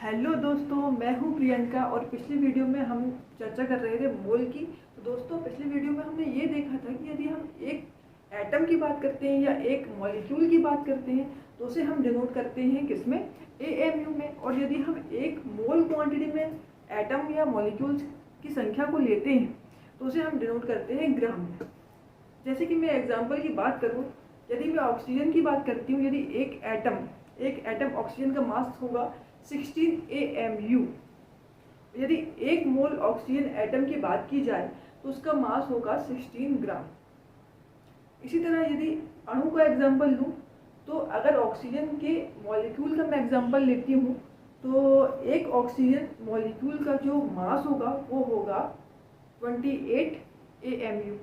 Hello दोस्तों, मैं हूं प्रियंका और पिछली वीडियो में हम चर्चा कर रहे थे मोल की। तो दोस्तों, पिछली वीडियो में हमने ये देखा था कि यदि हम एक एटम की बात करते हैं या एक मॉलिक्यूल की बात करते हैं तो उसे हम डिनोट करते हैं किसमें, AMU में। और यदि हम एक मोल क्वांटिटी में एटम या मॉलिक्यूल्स की संख्या को लेते हैं तो उसे हम डिनोट करते हैं ग्राम में। जैसे कि मैं एग्जाम्पल की बात करूँ, यदि मैं ऑक्सीजन की बात करती हूँ, यदि एक एटम ऑक्सीजन का मास होगा 16 AMU। यदि एक मोल ऑक्सीजन एटम की बात की जाए तो उसका मास होगा 16 ग्राम। इसी तरह यदि अणु का एग्जाम्पल लूँ तो अगर ऑक्सीजन के मॉलिक्यूल का मैं एग्जाम्पल लेती हूँ तो एक ऑक्सीजन मॉलिक्यूल का जो मास होगा वो होगा 28 AMU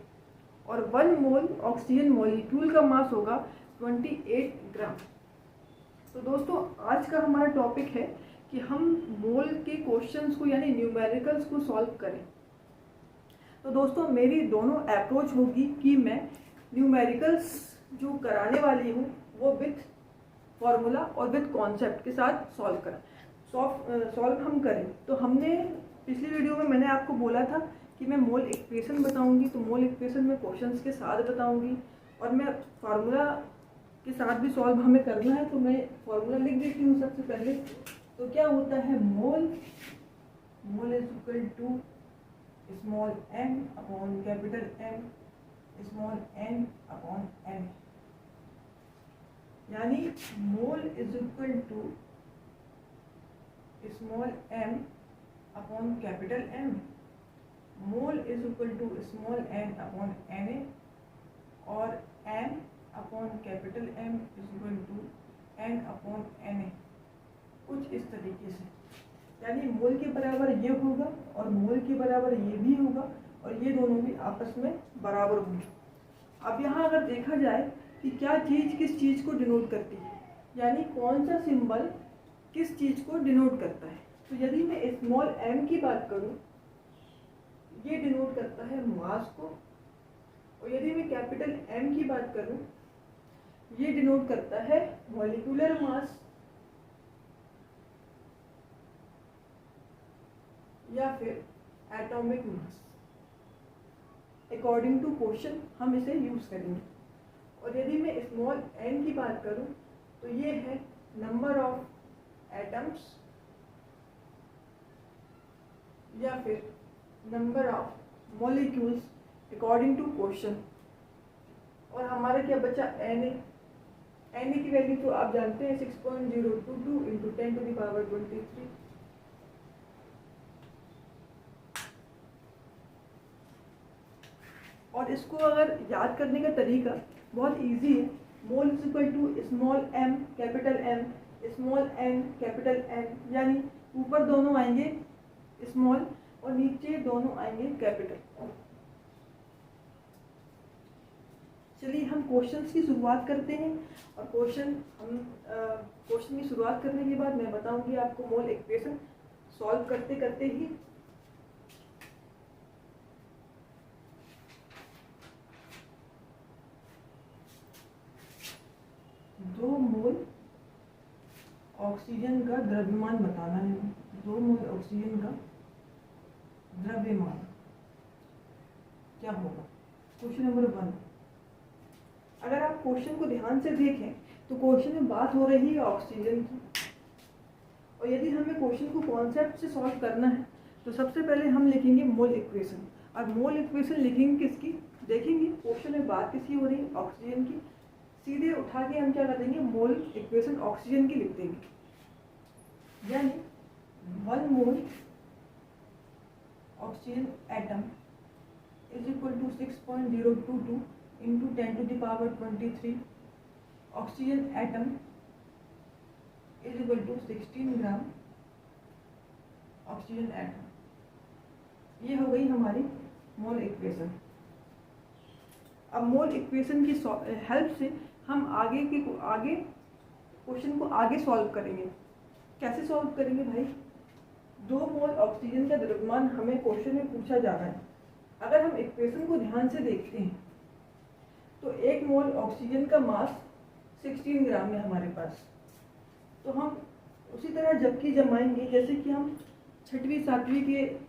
और 1 मोल ऑक्सीजन मॉलिक्यूल का मास होगा 28 ग्राम। तो दोस्तों, आज का हमारा टॉपिक है कि हम मोल के क्वेश्चंस को यानी न्यूमेरिकल्स को सॉल्व करें। तो दोस्तों, मेरी दोनों अप्रोच होगी कि मैं न्यूमेरिकल्स जो कराने वाली हूँ वो विथ फॉर्मूला और विथ कॉन्सेप्ट के साथ सॉल्व हम करें। तो हमने पिछली वीडियो में मैंने आपको बोला था कि मैं मोल इक्वेशन बताऊंगी, तो मोल इक्वेशन में क्वेश्चंस के साथ बताऊंगी और मैं फार्मूला के साथ भी सॉल्व हमें करना है। तो मैं फार्मूला लिख देती हूँ सबसे पहले। तो क्या होता है, mole is equal to small m upon capital M small n upon n, यानी mole is equal to small m upon capital M, mole is equal to small n upon Na और n upon capital M is equal to n upon Na। कुछ इस तरीके से, यानी मोल के बराबर ये होगा और मोल के बराबर ये भी होगा और ये दोनों भी आपस में बराबर होंगे। अब यहाँ अगर देखा जाए कि क्या चीज़ किस चीज़ को डिनोट करती है, यानी कौन सा सिंबल किस चीज़ को डिनोट करता है, तो यदि मैं स्मॉल m की बात करूँ, ये डिनोट करता है मास को, और यदि मैं कैपिटल M की बात करूँ, ये डिनोट करता है मॉलिक्यूलर मास या फिर atomic mass. According to question हम इसे यूज करेंगे। और यदि मैं स्मॉल n की बात करूं तो ये है नंबर ऑफ एटम्स या फिर number of molecules according to question. और हमारा क्या बचा, Na की वैल्यू तो आप जानते हैं 6.022 इंटू 10 टू द पावर 23। और इसको अगर याद करने का तरीका बहुत इजी है। Mole is equal to small m capital M small n capital N, यानी ऊपर दोनों आएंगे स्मॉल और नीचे दोनों आएंगे कैपिटल। चलिए हम क्वेश्चंस की शुरुआत करते हैं। और क्वेश्चन की शुरुआत करने के बाद मैं बताऊंगी आपको मोल इक्वेशन सॉल्व करते करते ही। दो मोल ऑक्सीजन का द्रव्यमान बताना है। 2 मोल ऑक्सीजन का द्रव्यमान क्या होगा। Question number 1। अगर आप क्वेश्चन को ध्यान से देखें तो क्वेश्चन में बात हो रही है ऑक्सीजन की, और यदि हमें क्वेश्चन को कॉन्सेप्ट से सॉल्व करना है तो सबसे पहले हम लिखेंगे मोल इक्वेशन। और मोल इक्वेशन लिखेंगे किसकी, देखेंगे क्वेश्चन में बात किसकी हो रही है, ऑक्सीजन की। सीधे उठा के हम क्या कर देंगे, मोल इक्वेशन ऑक्सीजन की लिख देंगे, यानी 1 mole oxygen atom is equal to 6.022 into 10 to the power 23। Oxygen atom is equal to 16 gram oxygen atom. ये हो गई हमारी मोल इक्वेशन। अब मोल इक्वेशन की हेल्प से हम आगे क्वेश्चन को आगे सॉल्व करेंगे। कैसे सॉल्व करेंगे भाई, 2 मोल ऑक्सीजन का द्रव्यमान हमें क्वेश्चन में पूछा जा रहा है। अगर हम इक्वेशन को ध्यान से देखते हैं तो 1 मोल ऑक्सीजन का मास 16 ग्राम है हमारे पास। तो हम उसी तरह जबकि जमाएंगे, जैसे कि हम 6वीं 7वीं के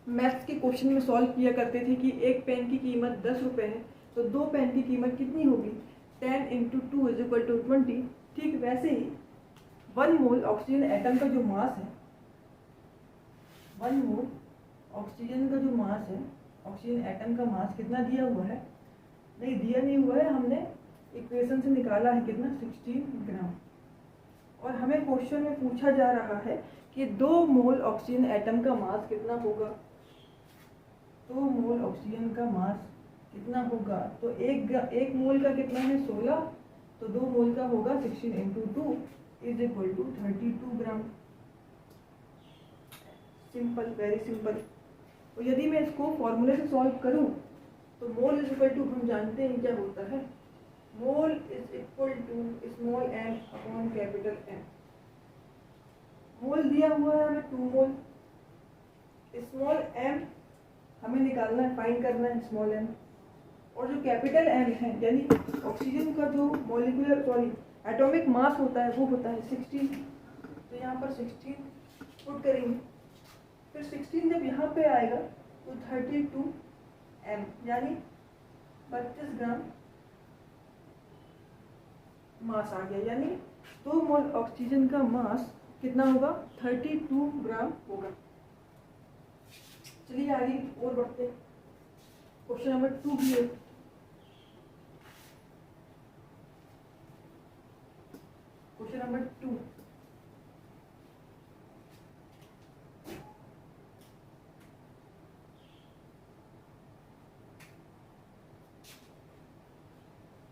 मैथ्स के क्वेश्चन में सॉल्व किया करते थे कि एक पेन की कीमत 10 रुपये है, तो 2 पेन की कीमत कितनी होगी, 10 × 2 = 20। ठीक वैसे ही 1 मोल ऑक्सीजन एटम का जो मास है, 1 मोल ऑक्सीजन का जो मास है, ऑक्सीजन एटम का मास कितना दिया हुआ है, नहीं दिया नहीं हुआ है, हमने इक्वेशन से निकाला है कितना, 16 ग्राम। और हमें क्वेश्चन में पूछा जा रहा है कि 2 मोल ऑक्सीजन एटम का मास कितना होगा, 2 मोल ऑक्सीजन का मास कितना होगा, तो एक मोल का कितना है 16, तो 2 मोल का होगा 16 × 2 = 32 ग्राम। Simple, very simple. और यदि मैं इसको फॉर्मूले से सॉल्व करूं तो मोल हम जानते हैं क्या होता है, मोल = small m upon capital M। मोल दिया हुआ है हमें 2 मोल, स्मॉल m हमें निकालना है, फाइंड करना है स्मॉल m, और जो कैपिटल M है यानी ऑक्सीजन का जो एटॉमिक मास होता है वो होता है 16। तो यहाँ पर 16 पुट करेंगे, फिर 16 जब यहाँ पे आएगा तो 32 m यानी 25 ग्राम मास आ गया, यानी 2 मोल ऑक्सीजन का मास कितना होगा, 32 ग्राम होगा। चलिए आगे और बढ़ते हैं, क्वेश्चन नंबर 2 भी है। क्वेश्चन नंबर 2,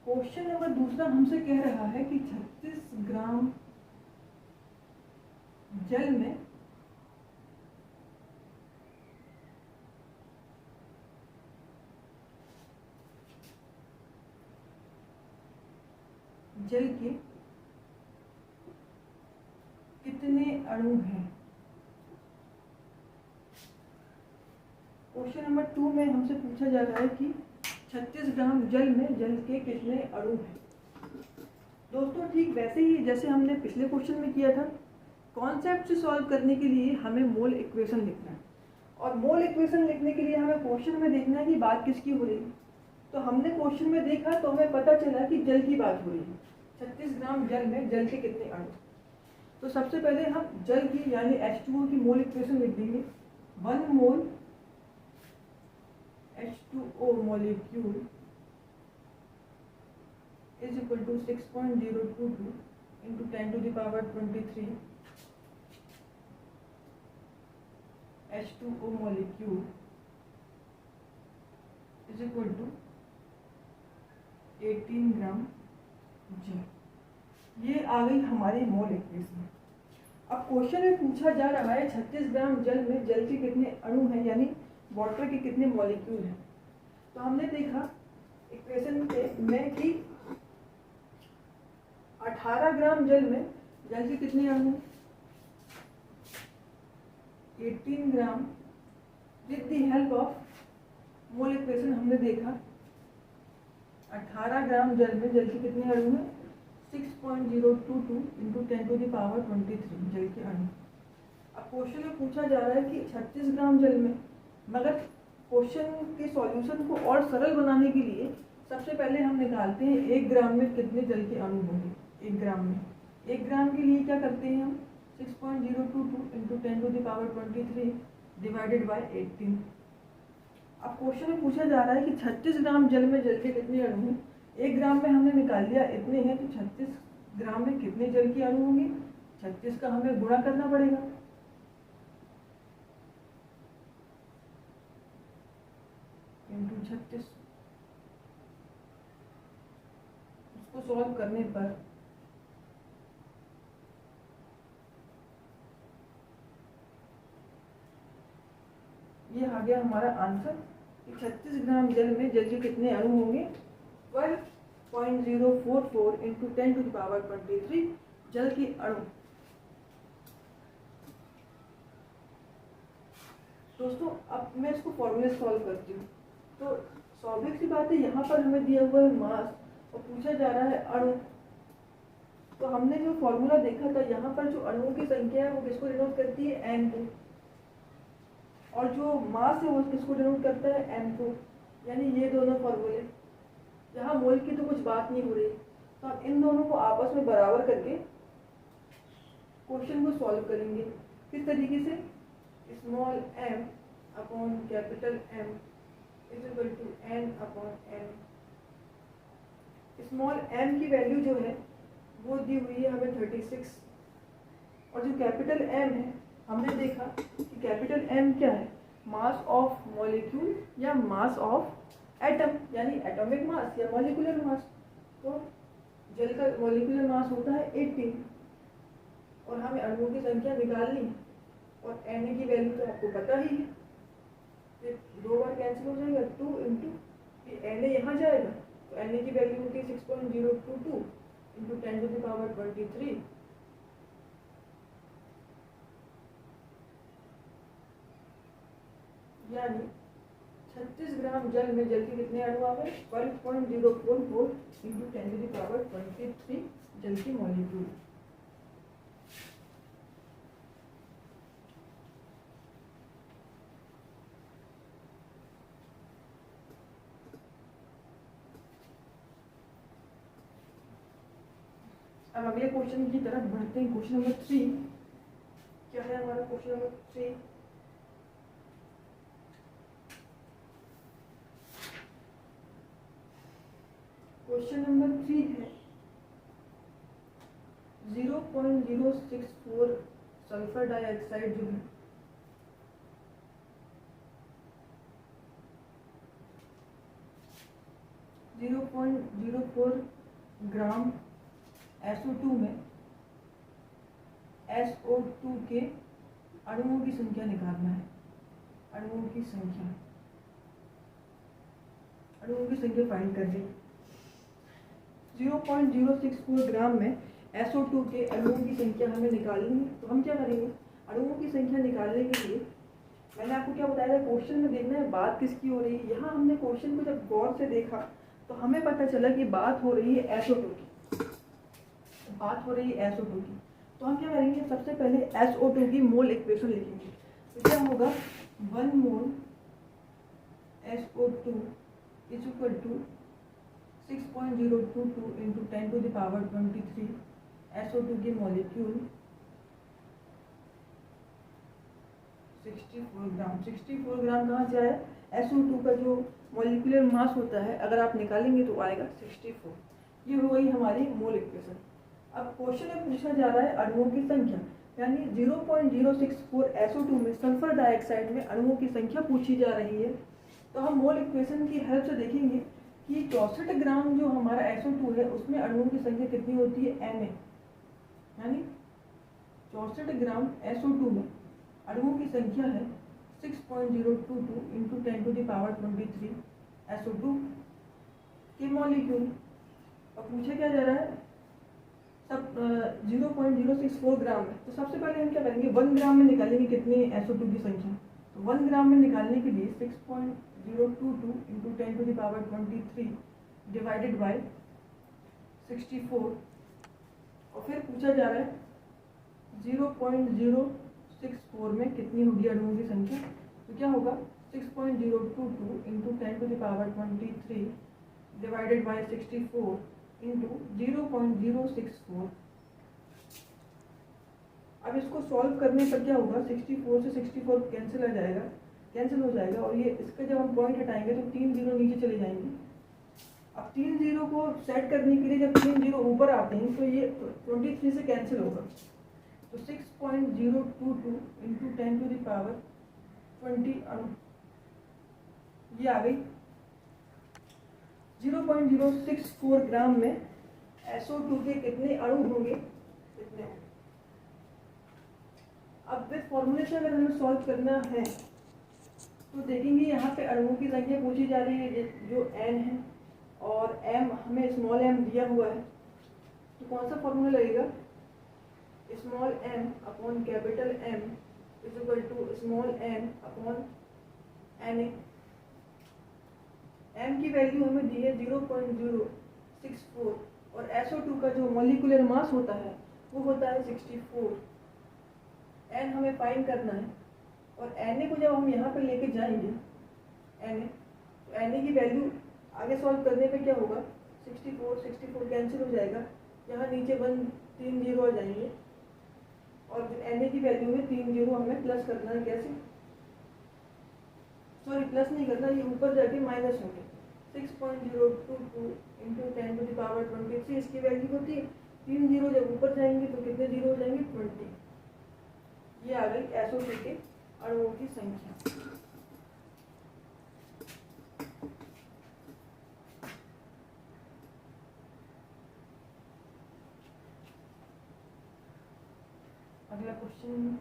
क्वेश्चन नंबर दूसरा हमसे कह रहा है कि 36 ग्राम जल में जल के कितने अणु हैं। क्वेश्चन नंबर 2 में हमसे पूछा जा रहा है कि 36 ग्राम जल में जल के कितने अणु हैं। दोस्तों ठीक वैसे ही जैसे हमने पिछले क्वेश्चन में किया था, कॉन्सेप्ट से सॉल्व करने के लिए हमें मोल इक्वेशन लिखना है, और मोल इक्वेशन लिखने के लिए हमें क्वेश्चन में देखना है कि बात किसकी हो रही है। तो हमने क्वेश्चन में देखा तो हमें पता चला कि जल की बात हो रही है, 36 ग्राम जल में जल के कितने अणु। तो सबसे पहले हम जल की यानी H2O की मोल इक्वेशन लिख देंगे। 1 मोल H2O molecule is equal to 6.022 into 10⁻23 H2O molecule is equal to 18 ग्राम जल। ये आ गई हमारी मोल इक्वेशन। अब क्वेश्चन में पूछा जा रहा है 36 ग्राम जल में जल के कितने अणु हैं, यानी वाटर के कितने मॉलिक्यूल हैं। तो हमने देखा इक्वेशन में कि 18 ग्राम जल में जल के कितने अणु, 18 ग्राम। With the help of mole equation हमने देखा 18 ग्राम जल में जल के कितने अणु हैं, 6.022 into 10⁻23 जल के अणु। अब क्वेश्चन में पूछा जा रहा है कि 36 ग्राम जल में, मगर क्वेश्चन के सॉल्यूशन को और सरल बनाने के लिए सबसे पहले हम निकालते हैं 1 ग्राम में कितने जल के अणु होंगे। 1 ग्राम में, 1 ग्राम के लिए क्या करते हैं हम, 6.022 into 10⁻23 डिवाइडेड बाय 18। अब क्वेश्चन में पूछा जा रहा है कि 36 ग्राम जल में जल के कितने अणु हैं। 1 ग्राम में हमने निकाल लिया इतने हैं, तो 36 ग्राम में कितने जल के अणु होंगे, 36 का हमें गुणा करना पड़ेगा। इंटू 36, उसको सॉल्व करने पर ये आ गया हमारा आंसर कि 36 ग्राम जल में जल के कितने अणु होंगे, 12.044 into 10⁻23 जल के अणु। दोस्तों अब मैं इसको फॉर्मूले सॉल्व करती हूँ। तो स्वाभाविक सी बात है, यहाँ पर हमें दिया हुआ है मास और पूछा जा रहा है अणु। तो हमने जो फॉर्मूला देखा था, यहाँ पर जो अणुओं की संख्या है वो किसको डिनोट करती है, एन को, और जो मास है वो किसको डिनोट करता है, एम को। यानी ये दोनों फॉर्मूले, यहाँ मोल की तो कुछ बात नहीं हो रही, तो हम इन दोनों को आपस में बराबर करके क्वेश्चन को सॉल्व करेंगे। किस तरीके से, small m upon capital M is equal to n upon n। Small m की वैल्यू जो है वो दी हुई है हमें 36, और जो कैपिटल M है हमने देखा कि कैपिटल M क्या है, मास ऑफ मॉलिक्यूल या मास ऑफ एटम, यानी एटॉमिक मास या मॉलिक्यूलर मास। तो जल का मॉलिक्यूलर मास होता है 18, और हमें अणुओं की संख्या निकालनी है, और Na की वैल्यू तो आपको पता ही है, ये 2 बार कैंसिल हो जाएगा, 2 इंटू Na यहाँ जाएगा, तो Na की वैल्यू होती है 6.022 इंटू 10 टू द पावर 23, यानी 36 ग्राम जल में जल के कितने अणु आ गए, 12.044 इंटू 10 टू द पावर 23 जल की मॉलिक्यूल। अब अगले क्वेश्चन की तरफ बढ़ते हैं। क्वेश्चन नंबर 3 क्या है हमारा, क्वेश्चन नंबर 3 क्वेश्चन नंबर 3 है 0.064 सल्फर डाइऑक्साइड जो है .04 ग्राम SO2 में SO2 के अणुओं की संख्या निकालना है। अणुओं की संख्या फाइंड कर ली। 0.064 ग्राम में SO2 के अणुओं की संख्या हमें निकालनी है। तो हम क्या करेंगे, अणुओं की संख्या निकालने के लिए मैंने आपको क्या बताया था, क्वेश्चन में देखना है बात किसकी हो रही है। यहाँ हमने क्वेश्चन को जब गौर से देखा तो हमें पता चला कि बात हो रही है SO2 की, बात हो रही है SO2 की। तो हम क्या करेंगे, सबसे पहले SO2 की मोल इक्वेशन लिखेंगे। तो क्या होगा, 1 mole SO2 is equal to 6.022 into 10 to the power 23 SO2 की मॉलिक्यूल 64 ग्राम। 64 ग्राम कहाँ से आया, SO2 का जो मॉलिक्यूलर मास होता है अगर आप निकालेंगे तो आएगा 64। ये हो गई हमारी मोल इक्वेशन। अब क्वेश्चन में पूछा जा रहा है अणुओं की संख्या, यानी 0.064 SO2 में सल्फर डाइऑक्साइड में अणुओं की संख्या पूछी जा रही है। तो हम मोल इक्वेशन की हेल्प से देखेंगे कि 64 ग्राम जो हमारा SO2 है उसमें अणुओं की संख्या कितनी होती है, Na, यानी 64 ग्राम SO2 में अणुओं की संख्या है 6.022 into 10 to the power 23 SO2 के मॉलिक्यूल। अब पूछा क्या जा रहा है, सब 0.064 ग्राम है। तो सबसे पहले हम क्या करेंगे, 1 ग्राम में निकालेंगे कितनी SO2 की संख्या। तो 1 ग्राम में निकालने के लिए 6.022 into 10 to the power 23 divided by 64, और फिर पूछा जा रहा है 0.064 में कितनी होगी अणुओं की संख्या। तो क्या होगा, 6.022 into 10 to the power 23 divided by 64 into 0.064। अब इसको सॉल्व करने पर क्या होगा, 64 से 64 कैंसिल हो जाएगा, और ये इसका जब हम पॉइंट हटाएंगे तो 3 जीरो नीचे चले जाएंगे। अब 3 जीरो को सेट करने के लिए जब 3 जीरो ऊपर आते हैं तो ये 23 से कैंसिल होगा। तो 6.022 इंटू 10 टू द पावर 20 ये आ गई। 0.064 ग्राम में SO2 के कितने अणु होंगे, कितने। अब इस फॉर्मूले से अगर हमें सॉल्व करना है तो देखेंगे यहाँ पे अणुओं की संख्या पूछी जा रही है जो N है, और M हमें स्मॉल m दिया हुआ है। तो कौन सा फॉर्मूला लगेगा, small m upon capital M is equal to small n upon Na। m की वैल्यू हमें दी है 0.064 और SO2 का जो मॉलिक्यूलर मास होता है वो होता है 64। N हमें फाइंड करना है और Na को जब हम यहाँ पर लेके जाएंगे Na की वैल्यू आगे सॉल्व करने पे क्या होगा, 64 कैंसिल हो जाएगा, यहाँ नीचे 1 3 जीरो आ जाएंगे और Na की वैल्यू में 3 जीरो हमें प्लस करना है। कैसे, सॉरी प्लस नहीं करना, ये ऊपर जाके माइनस होंगे। 6.022 इंटू 10 टू द पावर 23 इसकी वैल्यू होती है। 3 जीरो जब ऊपर जाएंगे तो कितने जीरो हो जाएंगे, 20। ये आ गई SO2 के अणुओं की संख्या। अगला क्वेश्चन,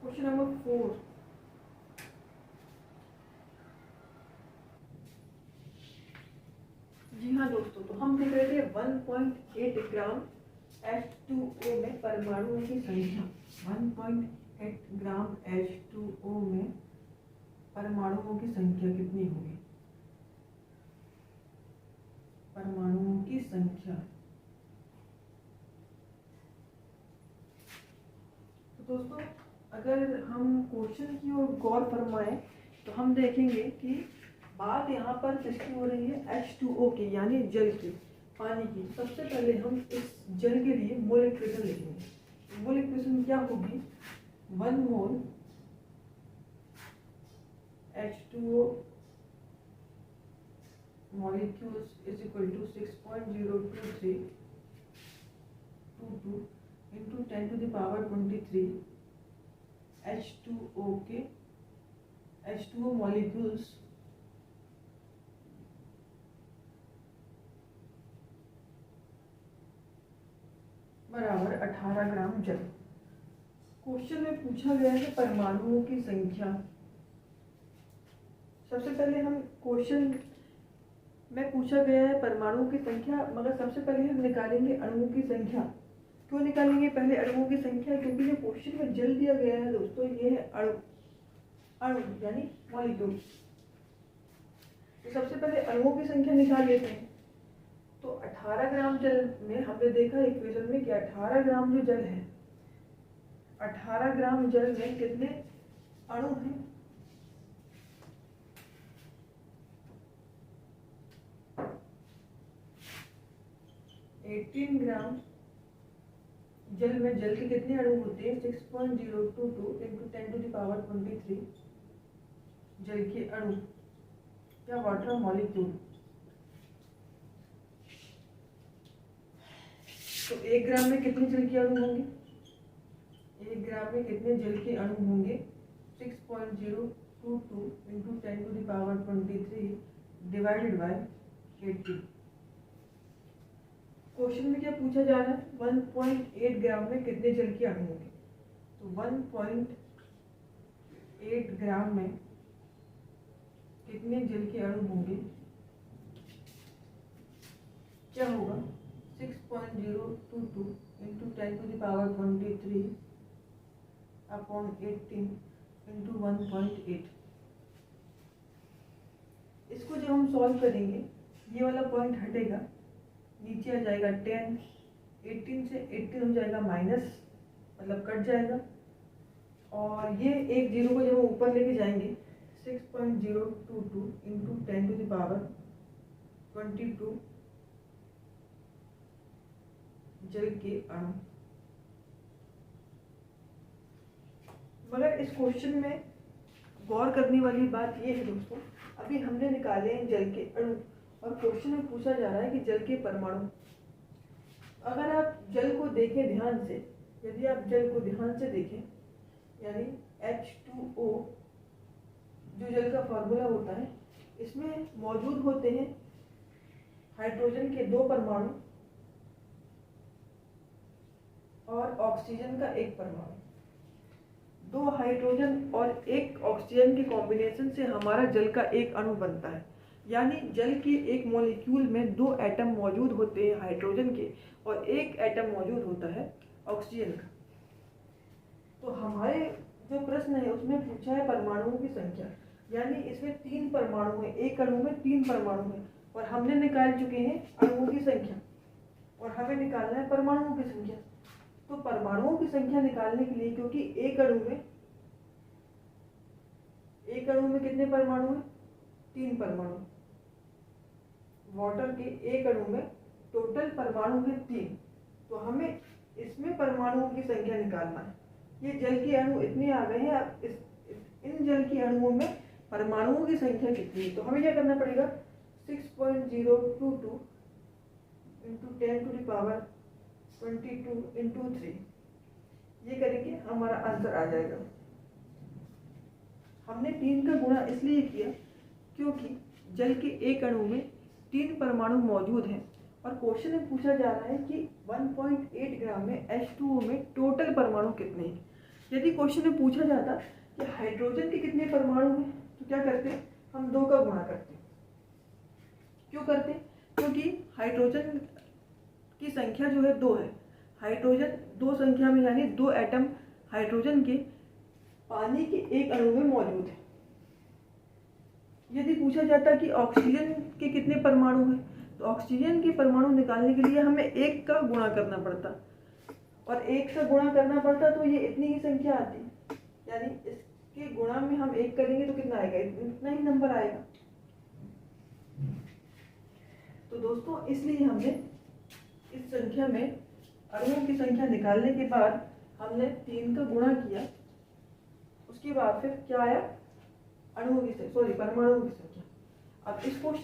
क्वेश्चन नंबर 4। जी हाँ दोस्तों, तो हम देख रहे थे 1.8 ग्राम H2O में परमाणुओं की संख्या। 1.8 ग्राम H2O में परमाणुओं की संख्या कितनी होगी, परमाणुओं की संख्या। तो दोस्तों अगर हम क्वेश्चन की ओर गौर फरमाएं तो हम देखेंगे कि बात यहाँ पर किसकी हो रही है, H2O की, यानी जल की, पानी की। सबसे पहले हम इस जल के लिए मोल इक्वेशन लिखेंगे। मोल इक्वेशन क्या होगी, 1 मोल H2O molecules is equal to 6.02322 into 10 to the power 23 H2O के H2O molecules बराबर 18 ग्राम जल। क्वेश्चन में पूछा गया है परमाणुओं की संख्या। सबसे पहले हम क्वेश्चन में पूछा गया है परमाणुओं की संख्या, मगर सबसे पहले हम निकालेंगे अणुओं की संख्या। क्यों निकालेंगे पहले अणुओं की संख्या, क्योंकि जो क्वेश्चन में जल दिया गया है दोस्तों ये है अणु यानी मॉलिक्यूल। तो सबसे पहले अणुओं की संख्या निकाल लेते हैं। तो 18 ग्राम जल में हमने देखा इक्वेशन में कि 18 ग्राम जो जल है, 18 ग्राम जल में कितने अणु हैं, 18 ग्राम जल में जल के कितने अणु होते हैं, 6.022 इंटू 10 टू द पावर 23 जल के अणु या वाटर मॉलिक्यूल। तो 1 ग्राम में कितने जल के अणु होंगे, 1 ग्राम में कितने जल के अणु होंगे, 6.022 into 10 to the power 23 divided by 80। Question में क्या पूछा जा रहा है, 1.8 ग्राम में कितने जल के अणु होंगे। तो 1.8 ग्राम में कितने जल के अणु होंगे, क्या होगा, 6.022 into 10 to the power 23 upon 18 into 1.8। इसको जब हम सॉल्व करेंगे ये वाला पॉइंट हटेगा, नीचे आ जाएगा 10, 18 से 18 हो जाएगा माइनस, मतलब कट जाएगा। और ये एक जीरो को जब हम ऊपर लेके जाएंगे 6.022 इंटू 10 टू द पावर 22 जल के अणु। मगर इस क्वेश्चन में गौर करने वाली बात ये है दोस्तों, अभी हमने निकाले हैं जल के अणु और क्वेश्चन में पूछा जा रहा है कि जल के परमाणु। अगर आप जल को देखें ध्यान से, यदि आप जल को ध्यान से देखें, यानी H2O जो जल का फॉर्मूला होता है, इसमें मौजूद होते हैं हाइड्रोजन के 2 परमाणु और ऑक्सीजन का 1 परमाणु। 2 हाइड्रोजन और 1 ऑक्सीजन के कॉम्बिनेशन से हमारा जल का एक अणु बनता है। यानी जल के एक मॉलिक्यूल में 2 एटम मौजूद होते हैं हाइड्रोजन के और 1 एटम मौजूद होता है ऑक्सीजन का। तो हमारे जो प्रश्न है उसमें पूछा है परमाणुओं की संख्या, यानी इसमें 3 परमाणु हैं, एक अणु में 3 परमाणु हैं और हमने निकाल चुके हैं अणुओं की संख्या और हमें निकालना है परमाणुओं की संख्या। तो परमाणुओं की संख्या निकालने के लिए, क्योंकि एक अणु में कितने परमाणु हैं? 3 परमाणु। वाटर के एक अणु में टोटल परमाणु है 3, तो हमें इसमें परमाणुओं की संख्या निकालना है। ये जल के अणु इतने आ गए हैं, अब इन जल के अणुओं में परमाणुओं की संख्या कितनी है? तो हमें क्या करना पड़ेगा? 6.022 इंटू 10⁻22 इंटू 3, ये करेंगे हमारा आंसर आ जाएगा। हमने 3 का गुणा इसलिए किया क्योंकि जल के एक अणु में 3 परमाणु मौजूद हैं और क्वेश्चन में पूछा जा रहा है कि 1.8 ग्राम में H2O में टोटल परमाणु कितने हैं। यदि क्वेश्चन में पूछा जाता कि हाइड्रोजन के कितने परमाणु हैं, तो क्या करते? हम 2 का गुणा करते। क्यों करते? क्योंकि हाइड्रोजन की संख्या जो है 2 है। हाइड्रोजन 2 संख्या में, यानी 2 एटम हाइड्रोजन के पानी के एक अणु में मौजूद है। यदि पूछा जाता कि ऑक्सीजन के कितने परमाणु हैं, तो ऑक्सीजन के परमाणु निकालने के लिए हमें 1 का गुणा करना पड़ता और 1 से गुणा करना पड़ता तो ये इतनी ही संख्या आती, यानी इसके गुणा में हम 1 करेंगे तो कितना आएगा? इतना ही नंबर आएगा। तो दोस्तों इसलिए हमने इस संख्या में अणुओं की संख्या निकालने के बाद हमने 3 का गुणा किया, उसके बाद फिर क्या आया? परमाणुओं की संख्या। अब इस क्वेश्चन